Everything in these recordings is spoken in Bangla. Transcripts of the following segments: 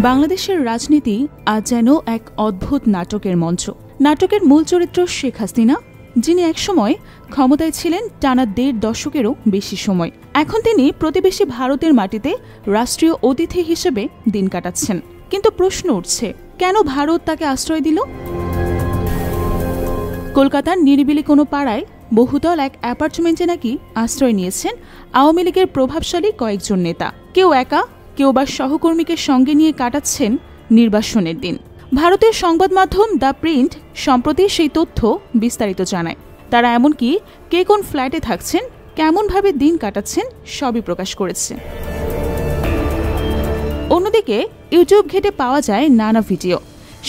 বাংলাদেশের রাজনীতি আজ যেন এক অদ্ভুত নাটকের মঞ্চ। নাটকের মূল চরিত্র শেখ হাসিনা, যিনি একসময় ক্ষমতায় ছিলেন টানা ১.৫ দশকেরও বেশি সময়। এখন তিনি প্রতিবেশী ভারতের মাটিতে রাষ্ট্রীয় অতিথি হিসেবে দিন কাটাচ্ছেন। কিন্তু প্রশ্ন উঠছে, কেন ভারত তাকে আশ্রয় দিল? কলকাতার নিরিবিলি কোনো পাড়ায় বহুতল এক অ্যাপার্টমেন্টে নাকি আশ্রয় নিয়েছেন আওয়ামী লীগের প্রভাবশালী কয়েকজন নেতা। কেউ একা, কেউ বা সহকর্মীকে সঙ্গে নিয়ে কাটাচ্ছেন নির্বাসনের দিন। ভারতের সংবাদ মাধ্যম দ্য প্রিন্ট সম্প্রতি সেই তথ্য বিস্তারিত জানায়। তারা এমনকি কে কোন ফ্ল্যাটে থাকছেন, কেমনভাবে দিন কাটাচ্ছেন সবই প্রকাশ করেছে। অন্যদিকে ইউটিউব ঘেটে পাওয়া যায় নানা ভিডিও।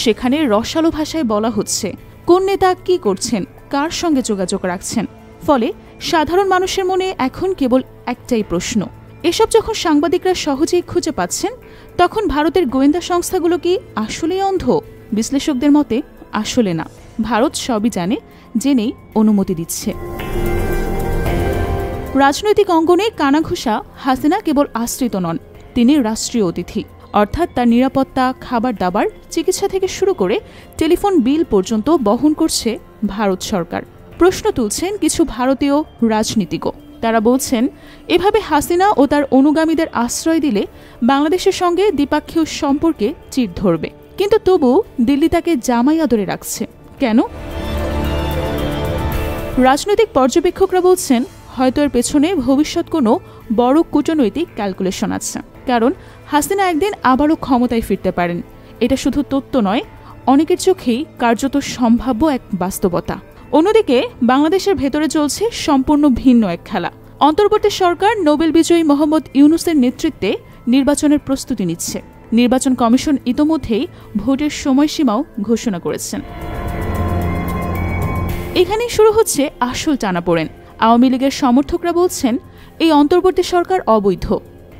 সেখানে রসালো ভাষায় বলা হচ্ছে কোন নেতা কি করছেন, কার সঙ্গে যোগাযোগ রাখছেন। ফলে সাধারণ মানুষের মনে এখন কেবল একটাই প্রশ্ন, এসব যখন সাংবাদিকরা সহজেই খুঁজে পাচ্ছেন, তখন ভারতের গোয়েন্দা সংস্থাগুলো কি আসলেই অন্ধ? বিশ্লেষকদের মতে আসলে না, ভারত সবই জানে, জেনেই অনুমতি দিচ্ছে। রাজনৈতিক অঙ্গনে কানাঘুষা হাসিনা কেবল আশ্রিত নন, তিনি রাষ্ট্রীয় অতিথি। অর্থাৎ তার নিরাপত্তা, খাবার দাবার, চিকিৎসা থেকে শুরু করে টেলিফোন বিল পর্যন্ত বহন করছে ভারত সরকার। প্রশ্ন তুলছেন কিছু ভারতীয় রাজনীতিজ্ঞ। তারা বলছেন, এভাবে হাসিনা ও তার অনুগামীদের আশ্রয় দিলে বাংলাদেশের সঙ্গে দ্বিপাক্ষিক সম্পর্কে চির ধরবে। কিন্তু তবু দিল্লি তাকে জামাই আদরে রাখছে কেন? রাজনৈতিক পর্যবেক্ষকরা বলছেন, হয়তো এর পেছনে ভবিষ্যৎ কোনো বড় কূটনৈতিক ক্যালকুলেশন আছে। কারণ হাসিনা একদিন আবারও ক্ষমতায় ফিরতে পারেন। এটা শুধু তত্ত্ব নয়, অনেকের চোখেই কার্যত সম্ভাব্য এক বাস্তবতা। অন্যদিকে বাংলাদেশের ভেতরে চলছে সম্পূর্ণ ভিন্ন এক খেলা। অন্তর্বর্তী সরকার নোবেল বিজয়ী মোহাম্মদ ইউনূসের নেতৃত্বে নির্বাচনের প্রস্তুতি নিচ্ছে। নির্বাচন কমিশন ইতোমধ্যেই ভোটের সময়সীমাও ঘোষণা করেছেন। এখানেই শুরু হচ্ছে আসল টানাপোড়েন। আওয়ামী লীগের সমর্থকরা বলছেন, এই অন্তর্বর্তী সরকার অবৈধ,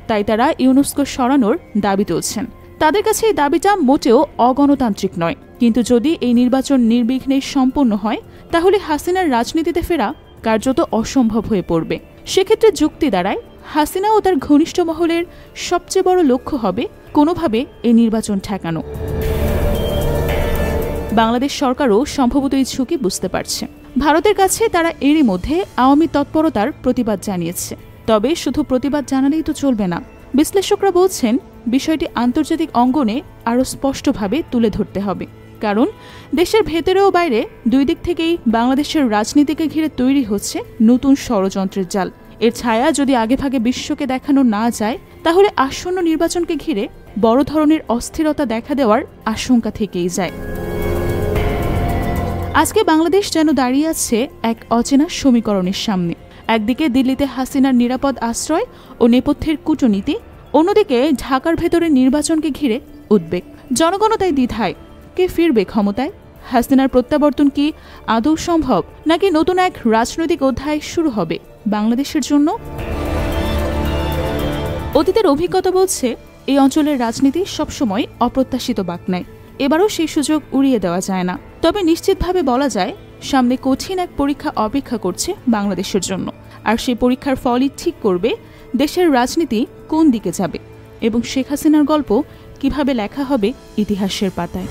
তাই তারা ইউনূসকে সরানোর দাবি তুলছেন। তাদের কাছে এই দাবিটা মোটেও অগণতান্ত্রিক নয়। কিন্তু যদি এই নির্বাচন নির্বিঘ্নে সম্পন্ন হয়, তাহলে হাসিনার রাজনীতিতে ফেরা কার্যত অসম্ভব হয়ে পড়বে। সেক্ষেত্রে যুক্তি দাঁড়ায়, হাসিনা ও তার ঘনিষ্ঠ মহলের সবচেয়ে বড় লক্ষ্য হবে কোনোভাবে এই নির্বাচন ঠেকানো। বাংলাদেশ সরকারও সম্ভবত এই ঝুঁকি বুঝতে পারছে। ভারতের কাছে তারা এরই মধ্যে আওয়ামী তৎপরতার প্রতিবাদ জানিয়েছে। তবে শুধু প্রতিবাদ জানালেই তো চলবে না। বিশ্লেষকরা বলছেন, বিষয়টি আন্তর্জাতিক অঙ্গনে আরও স্পষ্টভাবে তুলে ধরতে হবে। কারণ দেশের ভেতরে ও বাইরে দুই দিক থেকেই বাংলাদেশের রাজনীতিকে ঘিরে তৈরি হচ্ছে নতুন ষড়যন্ত্রের জাল। এর ছায়া যদি আগেভাগে বিশ্বকে দেখানো না যায়, তাহলে আসন্ন নির্বাচনকে ঘিরে বড় ধরনের অস্থিরতা দেখা দেওয়ার আশঙ্কা থেকেই যায়। আজকে বাংলাদেশ যেন দাঁড়িয়ে আছে এক অচেনা সমীকরণের সামনে। একদিকে দিল্লিতে হাসিনার নিরাপদ আশ্রয় ও নেপথ্যের কূটনীতি, অন্যদিকে ঢাকার ভেতরে নির্বাচনকে ঘিরে উদ্বেগ। জনগণও তাই দ্বিধায়, কে ফিরবে ক্ষমতায়? হাসিনার প্রত্যাবর্তন কি আদৌ সম্ভব, নাকি নতুন এক রাজনৈতিক অধ্যায় শুরু হবে বাংলাদেশের জন্য? অতীতের অভিজ্ঞতা বলছে, এই অঞ্চলের রাজনীতি সবসময় অপ্রত্যাশিত বাঁক নেয়। এবারও সেই সুযোগ উড়িয়ে দেওয়া যায় না। তবে নিশ্চিতভাবে বলা যায়, সামনে কঠিন এক পরীক্ষা অপেক্ষা করছে বাংলাদেশের জন্য। আর সেই পরীক্ষার ফলই ঠিক করবে দেশের রাজনীতি কোন দিকে যাবে এবং শেখ হাসিনার গল্প কিভাবে লেখা হবে ইতিহাসের পাতায়।